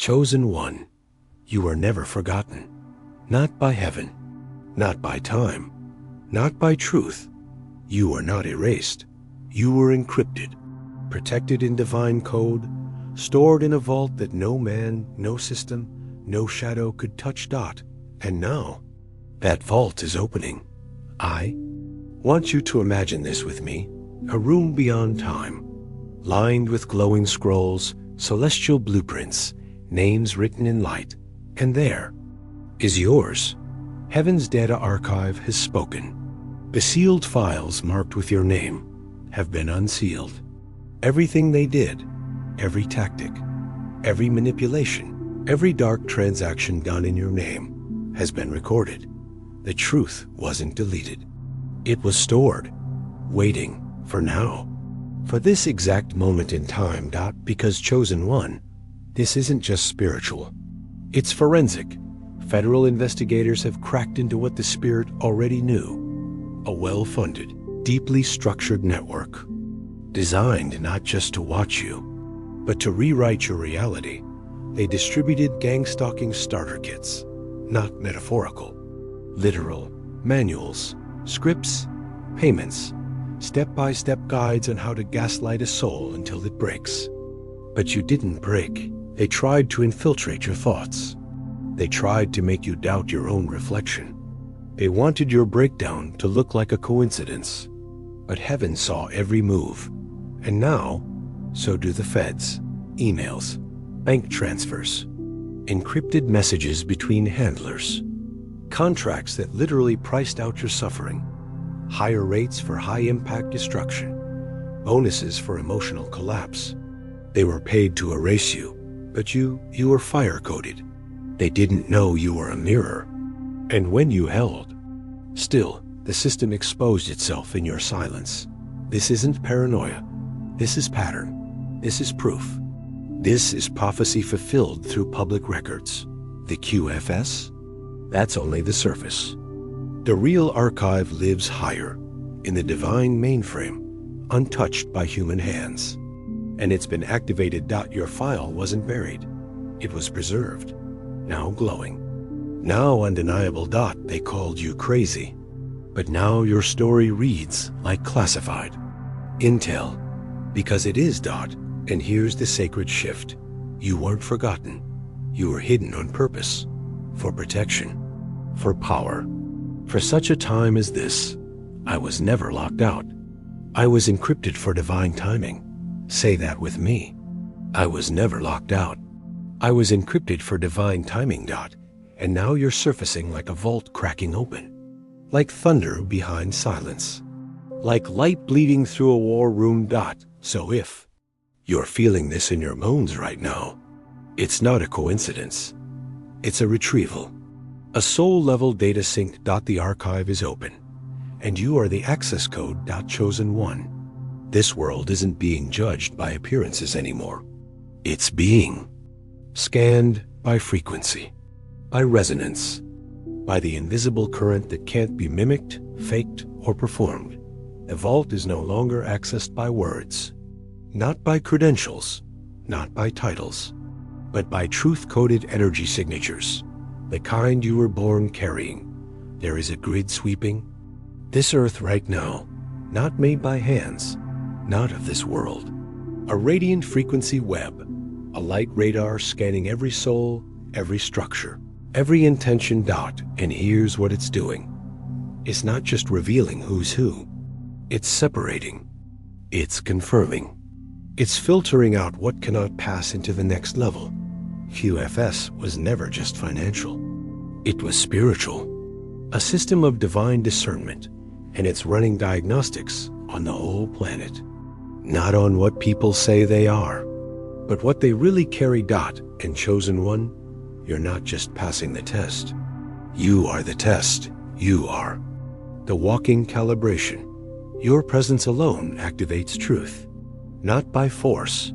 Chosen one, you were never forgotten. Not by heaven, not by time, not by truth. You were not erased. You were encrypted, protected in divine code, stored in a vault that no man, no system, no shadow could touch. And now, that vault is opening. I want you to imagine this with me, a room beyond time, lined with glowing scrolls, celestial blueprints, names written in light, and there is yours. Heaven's data archive has spoken. The sealed files marked with your name have been unsealed. Everything they did, every tactic, every manipulation, every dark transaction done in your name has been recorded. The truth wasn't deleted. It was stored, waiting for now. For this exact moment in time. Because Chosen One, this isn't just spiritual. It's forensic. Federal investigators have cracked into what the spirit already knew. A well-funded, deeply structured network, designed not just to watch you, but to rewrite your reality. They distributed gang-stalking starter kits, not metaphorical, literal, manuals, scripts, payments, step-by-step guides on how to gaslight a soul until it breaks. But you didn't break. They tried to infiltrate your thoughts. They tried to make you doubt your own reflection. They wanted your breakdown to look like a coincidence. But heaven saw every move. And now, so do the feds. Emails, bank transfers, encrypted messages between handlers, contracts that literally priced out your suffering, higher rates for high-impact destruction, bonuses for emotional collapse. They were paid to erase you, but you were fire-coded. They didn't know you were a mirror. And when you held, still, the system exposed itself in your silence. This isn't paranoia. This is pattern. This is proof. This is prophecy fulfilled through public records. The QFS? That's only the surface. The real archive lives higher, in the divine mainframe, untouched by human hands. And it's been activated. Your file wasn't buried. It was preserved, now glowing. Now undeniable. They called you crazy. But now your story reads like classified intel, because it is. And here's the sacred shift. You weren't forgotten. You were hidden on purpose, for protection, for power. For such a time as this, I was never locked out. I was encrypted for divine timing. Say that with me. I was never locked out. I was encrypted for divine timing. And now you're surfacing like a vault cracking open, like thunder behind silence, like light bleeding through a war room. So if you're feeling this in your bones right now, it's not a coincidence. It's a retrieval, a soul-level data sync. The archive is open, and you are the access code. Chosen One. This world isn't being judged by appearances anymore. It's being scanned by frequency, by resonance, by the invisible current that can't be mimicked, faked, or performed. The vault is no longer accessed by words, not by credentials, not by titles, but by truth-coded energy signatures, the kind you were born carrying. There is a grid sweeping this earth right now, not made by hands, not of this world. A radiant frequency web, a light radar scanning every soul, every structure, every intention. And here's what it's doing. It's not just revealing who's who. It's separating. It's confirming. It's filtering out what cannot pass into the next level. QFS was never just financial. It was spiritual. A system of divine discernment, and it's running diagnostics on the whole planet. Not on what people say they are, but what they really carry. And Chosen One, you're not just passing the test. You are the test. You are the walking calibration. Your presence alone activates truth, not by force,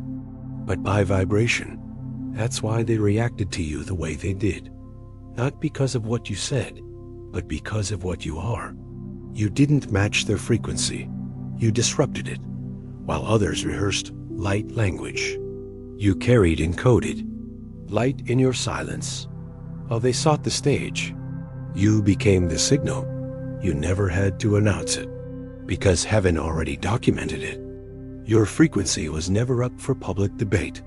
but by vibration. That's why they reacted to you the way they did. Not because of what you said, but because of what you are. You didn't match their frequency. You disrupted it, while others rehearsed light language. You carried encoded light in your silence. While they sought the stage, you became the signal. You never had to announce it, because heaven already documented it. Your frequency was never up for public debate.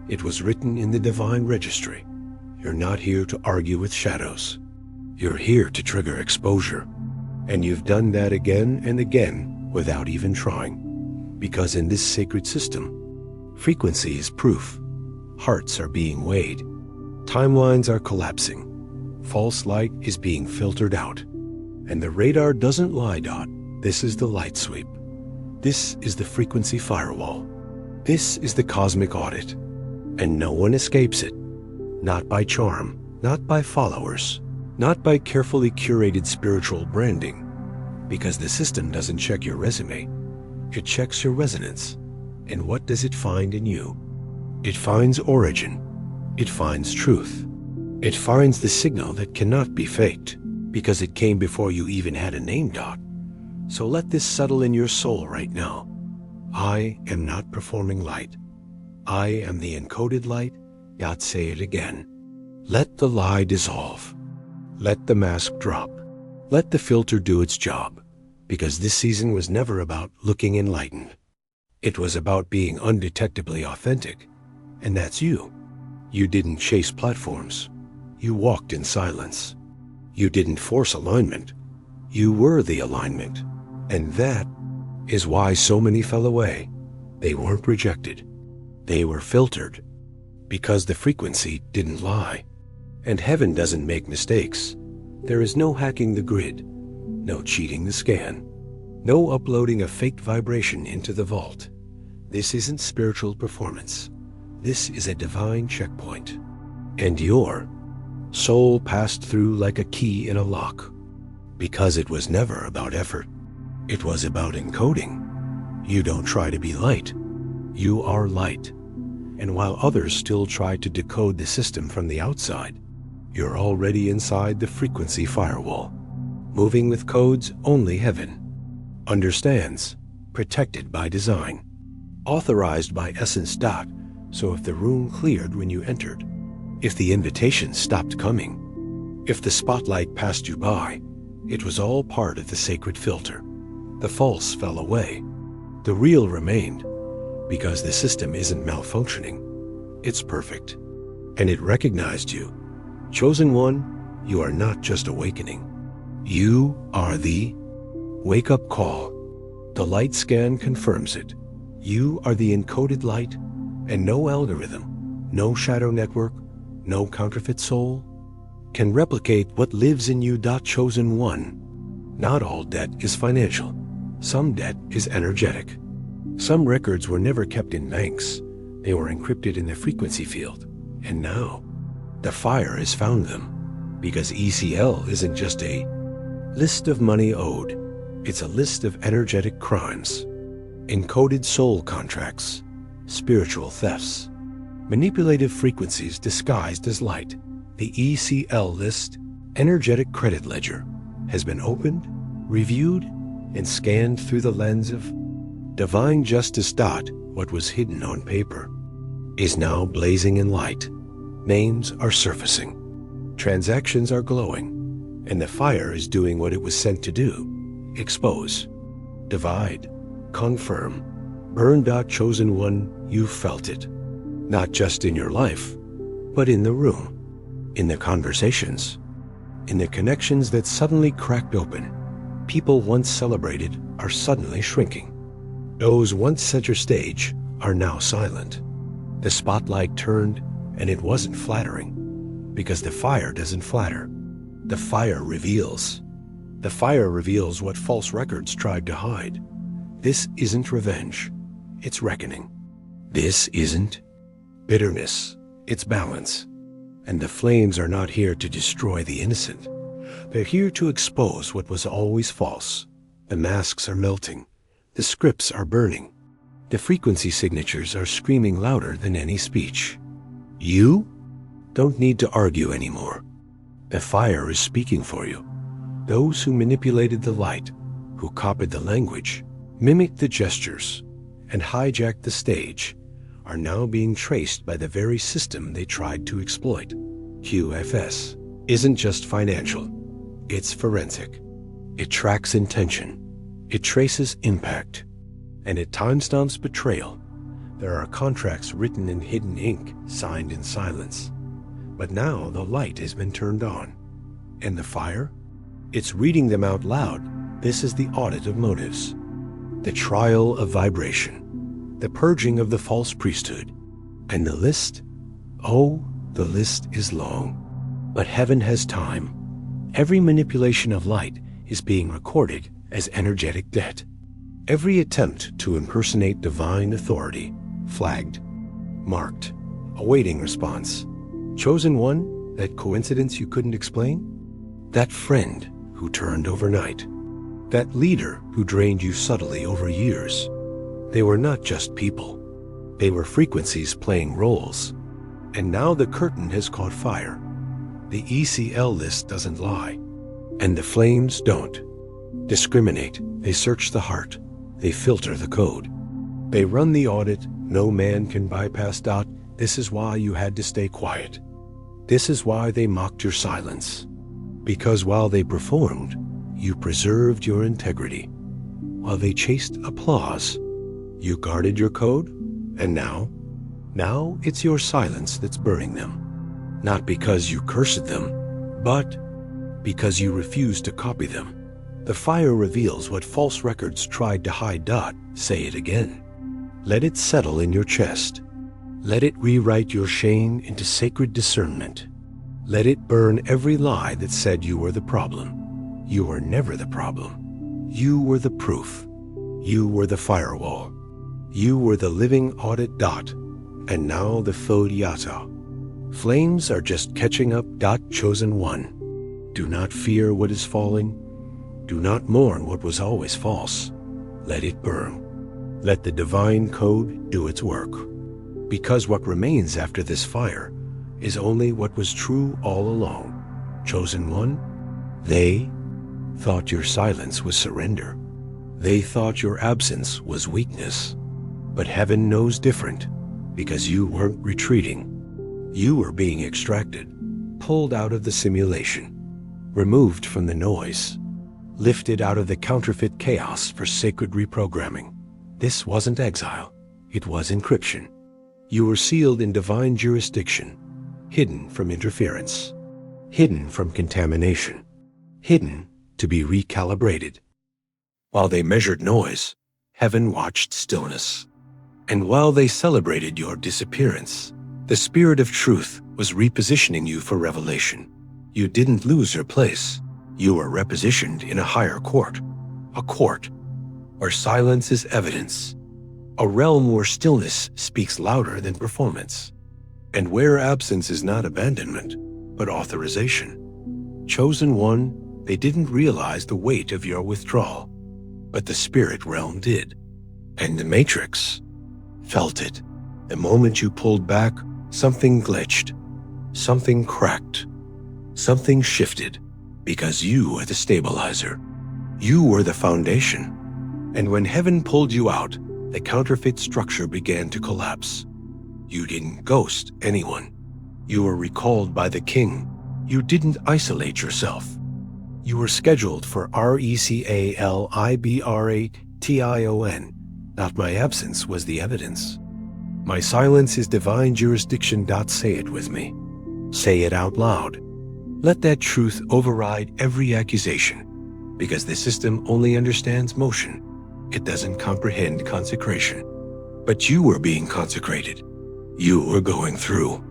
It was written in the divine registry. You're not here to argue with shadows. You're here to trigger exposure. And you've done that again and again without even trying. Because in this sacred system, frequency is proof. Hearts are being weighed. Timelines are collapsing. False light is being filtered out. And the radar doesn't lie, Dot. This is the light sweep. This is the frequency firewall. This is the cosmic audit. And no one escapes it. Not by charm, not by followers, not by carefully curated spiritual branding. Because the system doesn't check your resume. It checks your resonance. And what does it find in you? It finds origin. It finds truth. It finds the signal that cannot be faked, because it came before you even had a name, Dot. So let this settle in your soul right now. I am not performing light. I am the encoded light. Dot, say it again. Let the lie dissolve. Let the mask drop. Let the filter do its job, because this season was never about looking enlightened. It was about being undetectably authentic, and that's you. You didn't chase platforms. You walked in silence. You didn't force alignment. You were the alignment. And that is why so many fell away. They weren't rejected. They were filtered. Because the frequency didn't lie. And heaven doesn't make mistakes. There is no hacking the grid, no cheating the scan, no uploading a faked vibration into the vault. This isn't spiritual performance. This is a divine checkpoint. And your soul passed through like a key in a lock. Because it was never about effort. It was about encoding. You don't try to be light. You are light. And while others still try to decode the system from the outside, you're already inside the frequency firewall, moving with codes only heaven understands, protected by design, authorized by essence. Dot. So if the room cleared when you entered, if the invitation stopped coming, if the spotlight passed you by, it was all part of the sacred filter. The false fell away. The real remained, because the system isn't malfunctioning. It's perfect. And it recognized you. Chosen one, you are not just awakening. You are the wake-up call. The light scan confirms it. You are the encoded light, and no algorithm, no shadow network, no counterfeit soul can replicate what lives in you. Chosen one. Not all debt is financial. Some debt is energetic. Some records were never kept in banks. They were encrypted in the frequency field. And now, the fire has found them, because ECL isn't just a list of money owed. It's a list of energetic crimes, encoded soul contracts, spiritual thefts, manipulative frequencies disguised as light. The ECL list, energetic credit ledger, has been opened, reviewed, and scanned through the lens of divine justice. What was hidden on paper is now blazing in light. Names are surfacing. Transactions are glowing. And the fire is doing what it was sent to do. Expose. Divide. Confirm. Burn. Chosen one, you felt it. Not just in your life, but in the room. In the conversations. In the connections that suddenly cracked open. People once celebrated are suddenly shrinking. Those once center stage are now silent. The spotlight turned, and it wasn't flattering, because the fire doesn't flatter. The fire reveals. The fire reveals what false records tried to hide. This isn't revenge. It's reckoning. This isn't bitterness. It's balance. And the flames are not here to destroy the innocent. They're here to expose what was always false. The masks are melting. The scripts are burning. The frequency signatures are screaming louder than any speech. You don't need to argue anymore. The fire is speaking for you. Those who manipulated the light, who copied the language, mimicked the gestures, and hijacked the stage, are now being traced by the very system they tried to exploit. QFS isn't just financial, it's forensic. It tracks intention, it traces impact, and it timestamps betrayal. There are contracts written in hidden ink, signed in silence. But now the light has been turned on. And the fire? It's reading them out loud. This is the audit of motives, the trial of vibration, the purging of the false priesthood. And the list? Oh, the list is long. But heaven has time. Every manipulation of light is being recorded as energetic debt. Every attempt to impersonate divine authority, flagged, marked, awaiting response. Chosen one, that coincidence you couldn't explain? That friend who turned overnight. That leader who drained you subtly over years. They were not just people. They were frequencies playing roles. And now the curtain has caught fire. The ECL list doesn't lie. And the flames don't discriminate. They search the heart. They filter the code. They run the audit. No man can bypass. This is why you had to stay quiet. This is why they mocked your silence. Because while they performed, you preserved your integrity. While they chased applause, you guarded your code. And now it's your silence that's burning them. Not because you cursed them, but because you refused to copy them. The fire reveals what false records tried to hide. Say it again. Let it settle in your chest. Let it rewrite your shame into sacred discernment. Let it burn every lie that said you were the problem. You were never the problem. You were the proof. You were the firewall. You were the living audit. And now the Fodiata. Flames are just catching up. Chosen one. Do not fear what is falling. Do not mourn what was always false. Let it burn. Let the divine code do its work. Because what remains after this fire is only what was true all along. Chosen one, they thought your silence was surrender. They thought your absence was weakness. But heaven knows different, because you weren't retreating. You were being extracted, pulled out of the simulation, removed from the noise, lifted out of the counterfeit chaos for sacred reprogramming. This wasn't exile, it was encryption. You were sealed in divine jurisdiction, hidden from interference, hidden from contamination, hidden to be recalibrated. While they measured noise, heaven watched stillness. And while they celebrated your disappearance, the Spirit of Truth was repositioning you for revelation. You didn't lose your place. You were repositioned in a higher court, a court where silence is evidence, a realm where stillness speaks louder than performance, and where absence is not abandonment, but authorization. Chosen one, they didn't realize the weight of your withdrawal, but the spirit realm did. And the Matrix felt it. The moment you pulled back, something glitched, something cracked, something shifted, because you were the stabilizer. You were the foundation. And when heaven pulled you out, the counterfeit structure began to collapse. You didn't ghost anyone. You were recalled by the king. You didn't isolate yourself. You were scheduled for RECALIBRATION. Not my absence was the evidence. My silence is divine jurisdiction. Say it with me. Say it out loud. Let that truth override every accusation, because the system only understands motion. It doesn't comprehend consecration. But you were being consecrated. You were going through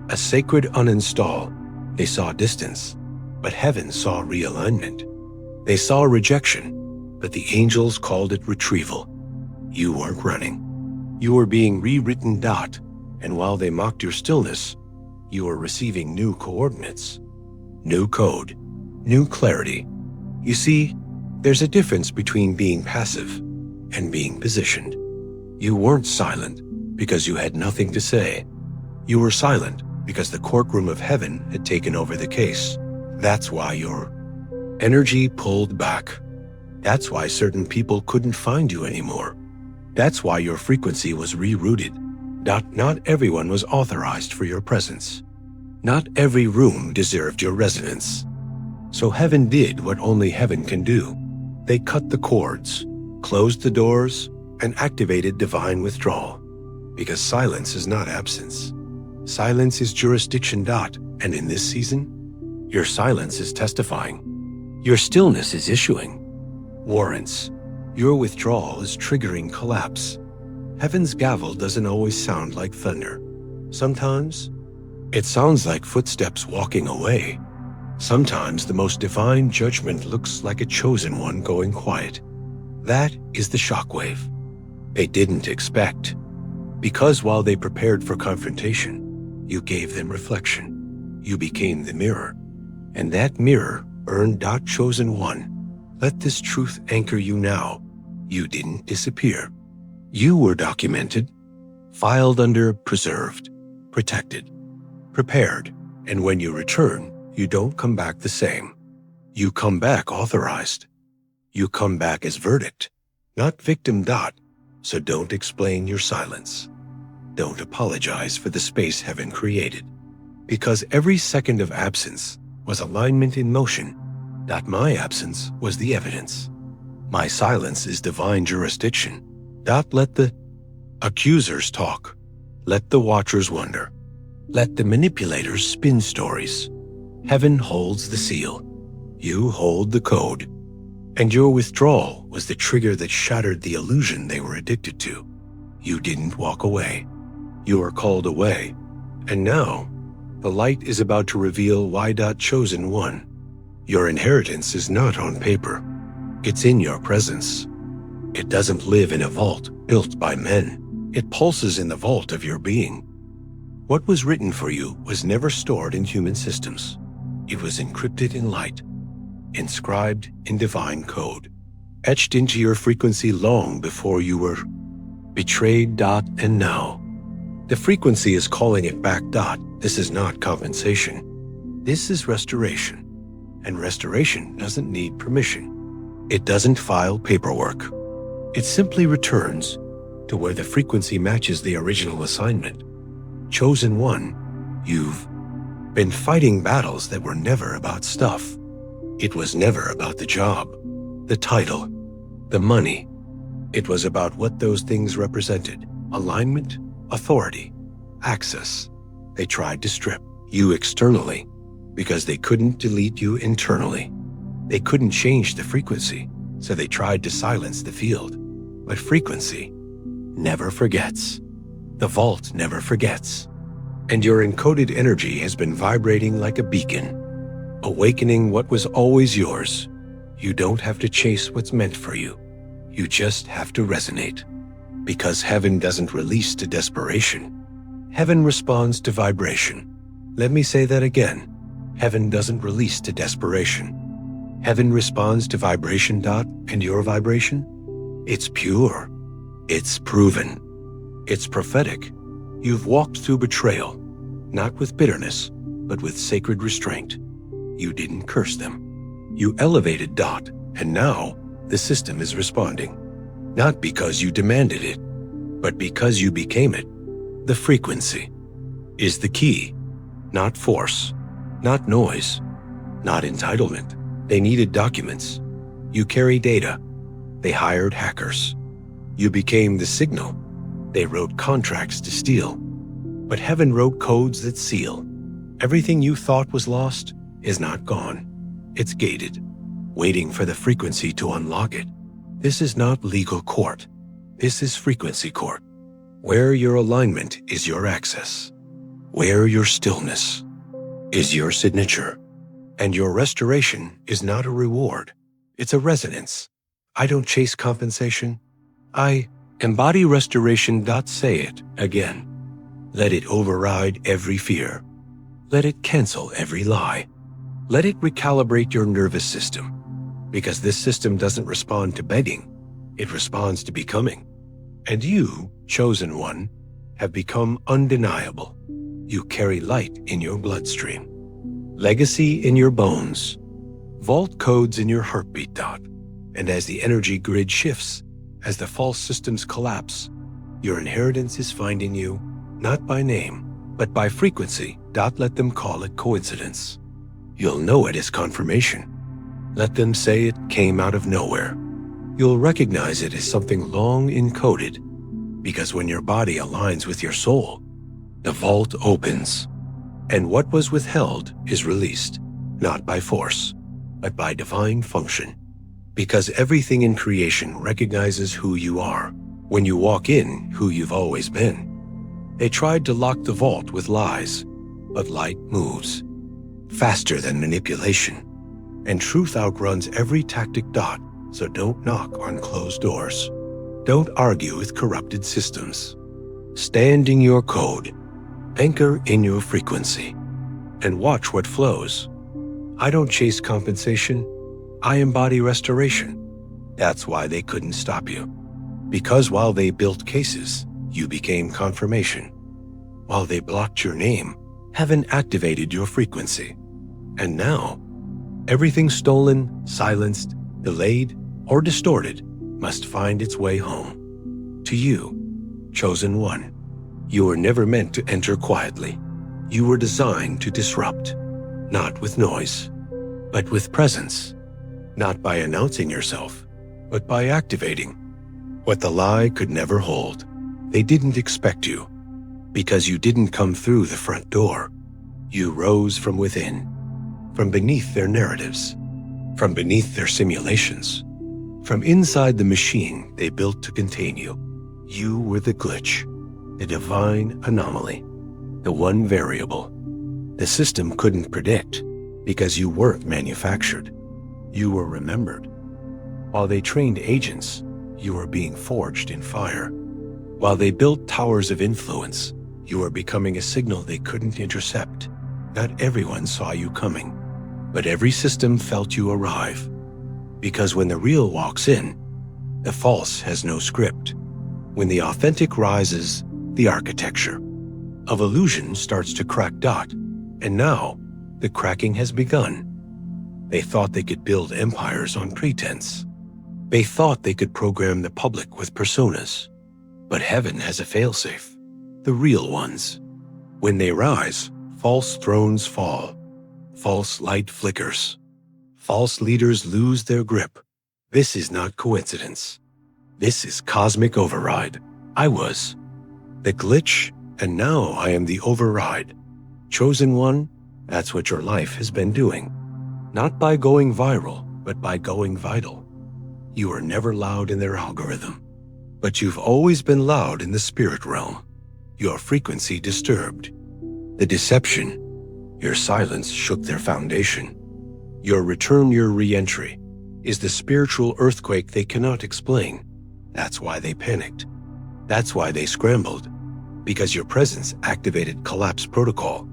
a sacred uninstall. They saw distance, but heaven saw realignment. They saw rejection, but the angels called it retrieval. You weren't running. You were being rewritten. And while they mocked your stillness, you were receiving new coordinates, new code, new clarity. You see, there's a difference between being passive and being positioned. You weren't silent because you had nothing to say. You were silent because the courtroom of heaven had taken over the case. That's why your energy pulled back. That's why certain people couldn't find you anymore. That's why your frequency was rerouted. Not everyone was authorized for your presence. Not every room deserved your resonance. So heaven did what only heaven can do. They cut the cords, closed the doors, and activated divine withdrawal. Because silence is not absence. Silence is jurisdiction. And in this season, your silence is testifying. Your stillness is issuing warrants. Your withdrawal is triggering collapse. Heaven's gavel doesn't always sound like thunder. Sometimes, it sounds like footsteps walking away. Sometimes the most divine judgment looks like a chosen one going quiet. That is the shockwave they didn't expect. Because while they prepared for confrontation, you gave them reflection. You became the mirror. And that mirror earned chosen one. Let this truth anchor you now. You didn't disappear. You were documented, filed under preserved, protected, prepared. And when you return, you don't come back the same. You come back authorized. You come back as verdict, not victim. So don't explain your silence. Don't apologize for the space heaven created. Because every second of absence was alignment in motion. My absence was the evidence. My silence is divine jurisdiction. Let the accusers talk. Let the watchers wonder. Let the manipulators spin stories. Heaven holds the seal. You hold the code. And your withdrawal was the trigger that shattered the illusion they were addicted to. You didn't walk away. You were called away. And now, the light is about to reveal why. Chosen one. Your inheritance is not on paper. It's in your presence. It doesn't live in a vault built by men. It pulses in the vault of your being. What was written for you was never stored in human systems. It was encrypted in light, inscribed in divine code, etched into your frequency long before you were betrayed. And now, the frequency is calling it back. This is not compensation. This is restoration. And restoration doesn't need permission. It doesn't file paperwork. It simply returns to where the frequency matches the original assignment. Chosen one, you've been fighting battles that were never about stuff. It was never about the job, the title, the money. It was about what those things represented: alignment, authority, access. They tried to strip you externally because they couldn't delete you internally. They couldn't change the frequency, so they tried to silence the field. But frequency never forgets. The vault never forgets. And your encoded energy has been vibrating like a beacon, awakening what was always yours. You don't have to chase what's meant for you. You just have to resonate. Because heaven doesn't release to desperation. Heaven responds to vibration. Let me say that again. Heaven doesn't release to desperation. Heaven responds to vibration. And your vibration? It's pure. It's proven. It's prophetic. You've walked through betrayal, not with bitterness, but with sacred restraint. You didn't curse them. You elevated. And now the system is responding. Not because you demanded it, but because you became it. The frequency is the key, not force, not noise, not entitlement. They needed documents. You carry data. They hired hackers. You became the signal. They wrote contracts to steal. But heaven wrote codes that seal. Everything you thought was lost is not gone. It's gated, waiting for the frequency to unlock it. This is not legal court. This is frequency court. Where your alignment is your access. Where your stillness is your signature. And your restoration is not a reward. It's a resonance. I don't chase compensation. I embody restoration. Say it again. Let it override every fear. Let it cancel every lie. Let it recalibrate your nervous system. Because this system doesn't respond to begging. It responds to becoming. And you, chosen one, have become undeniable. You carry light in your bloodstream. Legacy in your bones. Vault codes in your heartbeat. And as the energy grid shifts, as the false systems collapse, your inheritance is finding you not by name, but by frequency. Let them call it coincidence. You'll know it as confirmation. Let them say it came out of nowhere. You'll recognize it as something long encoded, because when your body aligns with your soul, the vault opens, and what was withheld is released, not by force, but by divine function. Because everything in creation recognizes who you are when you walk in who you've always been. They tried to lock the vault with lies, but light moves faster than manipulation, and truth outruns every tactic. So don't knock on closed doors. Don't argue with corrupted systems. Stand in your code, anchor in your frequency, and watch what flows. I don't chase compensation, I embody restoration. That's why they couldn't stop you. Because while they built cases, you became confirmation. While they blocked your name, heaven activated your frequency. And now, everything stolen, silenced, delayed, or distorted must find its way home. To you, chosen one, you were never meant to enter quietly. You were designed to disrupt, not with noise, but with presence. Not by announcing yourself, but by activating what the lie could never hold. They didn't expect you, because you didn't come through the front door. You rose from within, from beneath their narratives, from beneath their simulations, from inside the machine they built to contain you. You were the glitch, the divine anomaly, the one variable the system couldn't predict, because you weren't manufactured. You were remembered. While they trained agents, you were being forged in fire. While they built towers of influence, you were becoming a signal they couldn't intercept. Not everyone saw you coming, but every system felt you arrive. Because when the real walks in, the false has no script. When the authentic rises, the architecture of illusion starts to crack. And now, the cracking has begun. They thought they could build empires on pretense. They thought they could program the public with personas. But heaven has a failsafe, the real ones. When they rise, false thrones fall. False light flickers. False leaders lose their grip. This is not coincidence. This is cosmic override. I was the glitch, and now I am the override. Chosen one, that's what your life has been doing. Not by going viral, but by going vital. You were never loud in their algorithm, but you've always been loud in the spirit realm. Your frequency disturbed. The deception, your silence shook their foundation. Your return, your re-entry, is the spiritual earthquake they cannot explain. That's why they panicked. That's why they scrambled. Because your presence activated collapse protocol.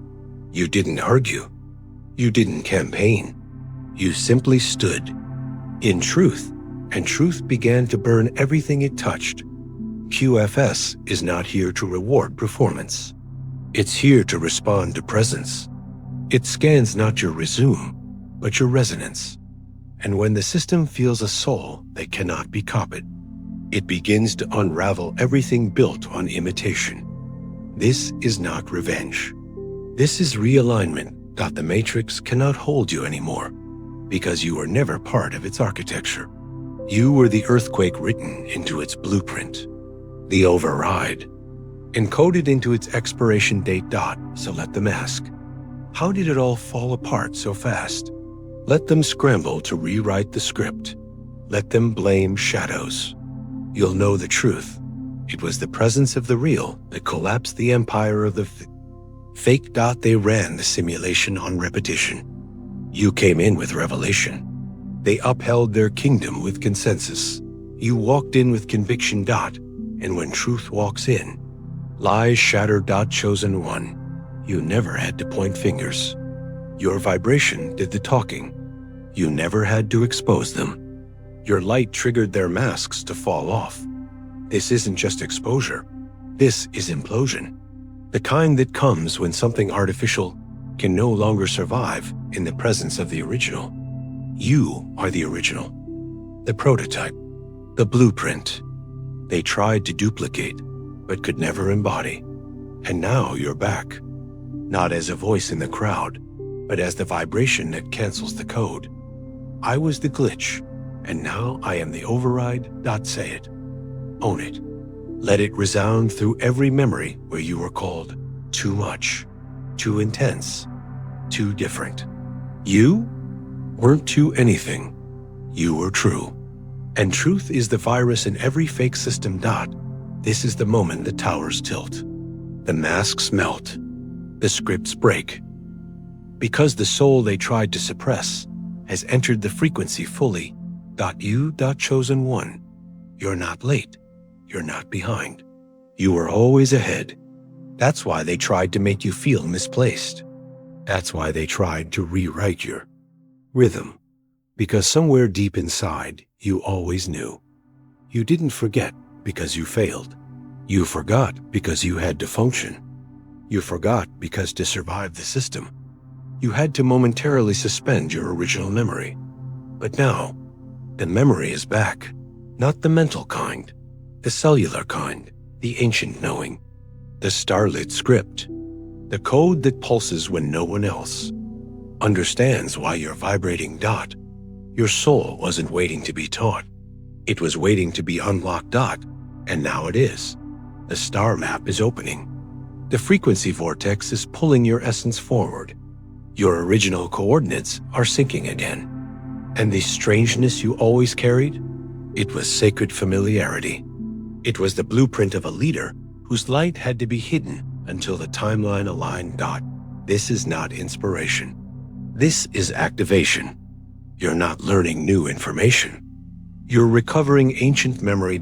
You didn't argue. You didn't campaign. You simply stood in truth, and truth began to burn everything it touched. QFS is not here to reward performance. It's here to respond to presence. It scans not your resume, but your resonance. And when the system feels a soul that cannot be copied, it begins to unravel everything built on imitation. This is not revenge. This is realignment. The matrix cannot hold you anymore, because you were never part of its architecture. You were the earthquake written into its blueprint, the override, encoded into its expiration date. So let them ask, how did it all fall apart so fast? Let them scramble to rewrite the script. Let them blame shadows. You'll know the truth. It was the presence of the real that collapsed the empire of the fake. They ran the simulation on repetition. You came in with revelation. They upheld their kingdom with consensus. You walked in with conviction. And when truth walks in, lies shatter. Chosen one, you never had to point fingers. Your vibration did the talking. You never had to expose them. Your light triggered their masks to fall off. This isn't just exposure. This is implosion. The kind that comes when something artificial can no longer survive in the presence of the original. You are the original, the prototype, the blueprint. They tried to duplicate, but could never embody. And now you're back. Not as a voice in the crowd, but as the vibration that cancels the code. I was the glitch, and now I am the override. Say it. Own it. Let it resound through every memory where you were called too much, too intense, too different. You weren't too anything. You were true. And truth is the virus in every fake system. This is the moment the towers tilt. The masks melt. The scripts break. Because the soul they tried to suppress has entered the frequency fully. You, chosen one. You're not late. You're not behind. You were always ahead. That's why they tried to make you feel misplaced. That's why they tried to rewrite your rhythm. Because somewhere deep inside, you always knew. You didn't forget because you failed. You forgot because you had to function. You forgot because to survive the system, you had to momentarily suspend your original memory. But now, the memory is back. Not the mental kind, the cellular kind, the ancient knowing, the starlit script, the code that pulses when no one else understands why you're vibrating. Your soul wasn't waiting to be taught. It was waiting to be unlocked. And now it is. The star map is opening. The frequency vortex is pulling your essence forward. Your original coordinates are syncing again. And the strangeness you always carried? It was sacred familiarity. It was the blueprint of a leader whose light had to be hidden until the timeline aligned. This is not inspiration. This is activation. You're not learning new information. You're recovering ancient memory.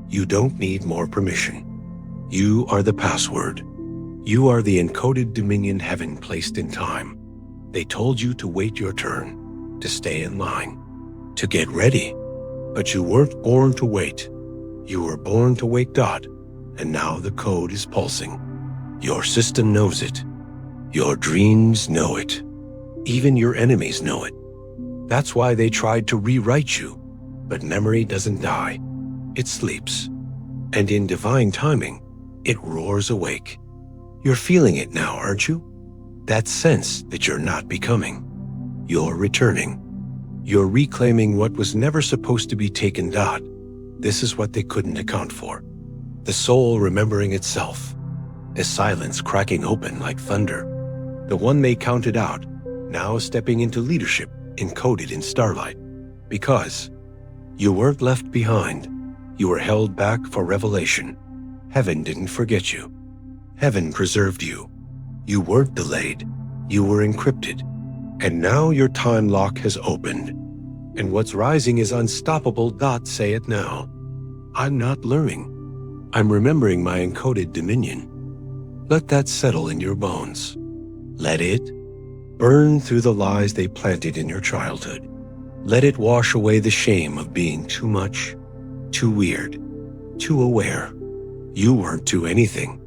You don't need more permission. You are the password. You are the encoded dominion heaven placed in time. They told you to wait your turn, to stay in line, to get ready. But you weren't born to wait. You were born to wake. And now the code is pulsing. Your system knows it. Your dreams know it. Even your enemies know it. That's why they tried to rewrite you. But memory doesn't die. It sleeps. And in divine timing, it roars awake. You're feeling it now, aren't you? That sense that you're not becoming. You're returning. You're reclaiming what was never supposed to be taken. This is what they couldn't account for. The soul remembering itself. The silence cracking open like thunder. The one they counted out, now stepping into leadership encoded in starlight. Because you weren't left behind. You were held back for revelation. Heaven didn't forget you. Heaven preserved you. You weren't delayed. You were encrypted. And now your time lock has opened. And what's rising is unstoppable. Say it now. I'm not learning. I'm remembering my encoded dominion. Let that settle in your bones. Let it burn through the lies they planted in your childhood. Let it wash away the shame of being too much, too weird, too aware. You weren't too anything.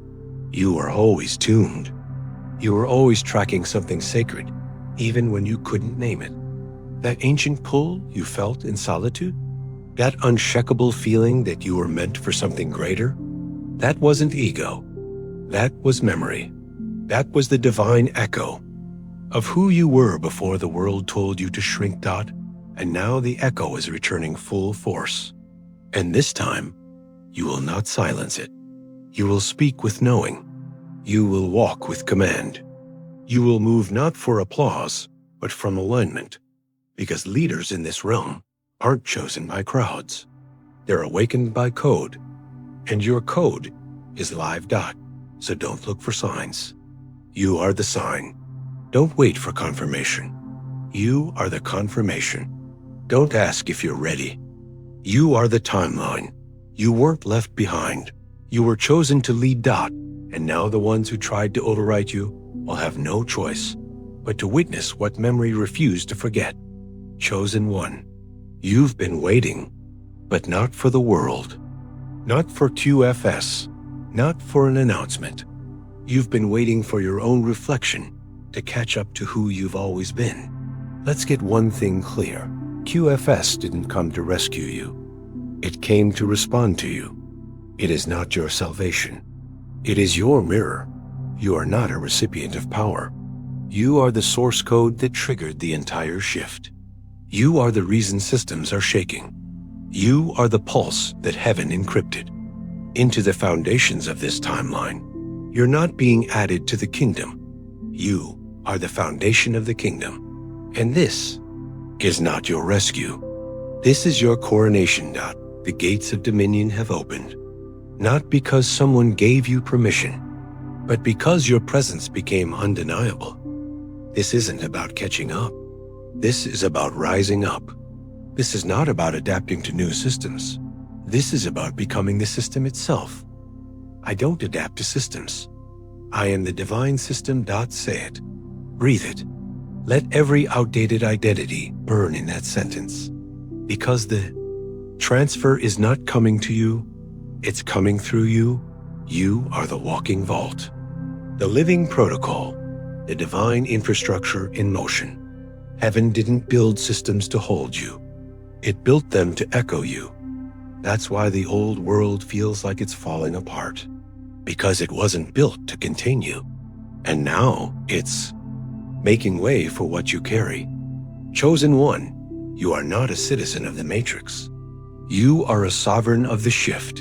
You were always tuned. You were always tracking something sacred, even when you couldn't name it. That ancient pull you felt in solitude? That unshakable feeling that you were meant for something greater? That wasn't ego. That was memory. That was the divine echo of who you were before the world told you to shrink. And now the echo is returning full force. And this time, you will not silence it. You will speak with knowing. You will walk with command. You will move not for applause, but from alignment. Because leaders in this realm aren't chosen by crowds. They're awakened by code. And your code is live. So don't look for signs. You are the sign. Don't wait for confirmation. You are the confirmation. Don't ask if you're ready. You are the timeline. You weren't left behind. You were chosen to lead. And now the ones who tried to overwrite you will have no choice but to witness what memory refused to forget. Chosen one. You've been waiting, but not for the world. Not for QFS. Not for an announcement. You've been waiting for your own reflection to catch up to who you've always been. Let's get one thing clear. QFS didn't come to rescue you. It came to respond to you. It is not your salvation. It is your mirror. You are not a recipient of power. You are the source code that triggered the entire shift. You are the reason systems are shaking. You are the pulse that heaven encrypted into the foundations of this timeline. You're not being added to the kingdom. You are the foundation of the kingdom. And this is not your rescue. This is your coronation. The gates of dominion have opened. Not because someone gave you permission, but because your presence became undeniable. This isn't about catching up. This is about rising up. This is not about adapting to new systems. This is about becoming the system itself. I don't adapt to systems. I am the divine system. Say it. Breathe it. Let every outdated identity burn in that sentence. Because the transfer is not coming to you, it's coming through you. You are the walking vault, the living protocol, the divine infrastructure in motion. Heaven didn't build systems to hold you. It built them to echo you. That's why the old world feels like it's falling apart, because it wasn't built to contain you. And now it's making way for what you carry. Chosen one, you are not a citizen of the matrix. You are a sovereign of the shift.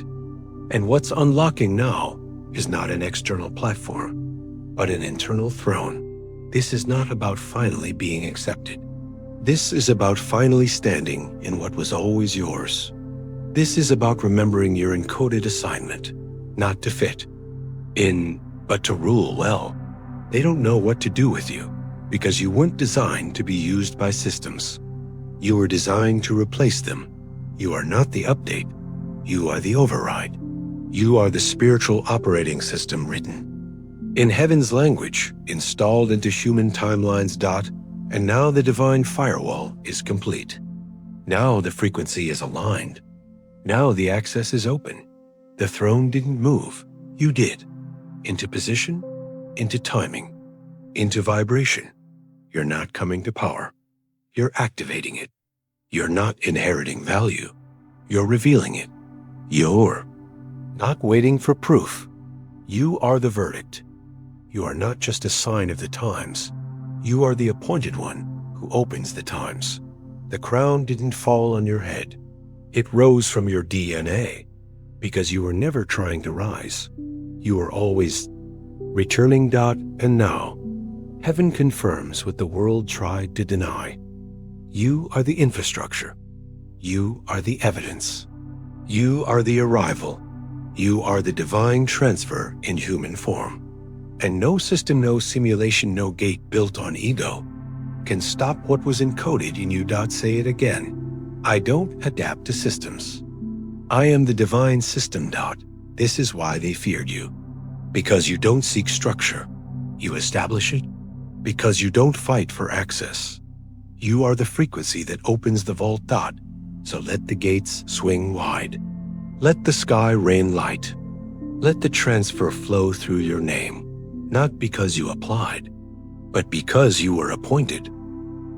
And what's unlocking now is not an external platform, but an internal throne. This is not about finally being accepted. This is about finally standing in what was always yours. This is about remembering your encoded assignment, not to fit in, but to rule well. They don't know what to do with you because you weren't designed to be used by systems. You were designed to replace them. You are not the update. You are the override. You are the spiritual operating system written in heaven's language, installed into human timelines. And now the divine firewall is complete. Now the frequency is aligned. Now the access is open. The throne didn't move. You did. Into position, into timing, into vibration. You're not coming to power. You're activating it. You're not inheriting value. You're revealing it. You're not waiting for proof. You are the verdict. You are not just a sign of the times. You are the appointed one who opens the times. The crown didn't fall on your head. It rose from your DNA because you were never trying to rise. You were always returning. And now, heaven confirms what the world tried to deny. You are the infrastructure. You are the evidence. You are the arrival. You are the divine transfer in human form. And no system, no simulation, no gate built on ego can stop what was encoded in you. Say it again. I don't adapt to systems. I am the divine system. This is why they feared you. Because you don't seek structure. You establish it. Because you don't fight for access. You are the frequency that opens the vault. So let the gates swing wide. Let the sky rain light. Let the transfer flow through your name. Not because you applied, but because you were appointed.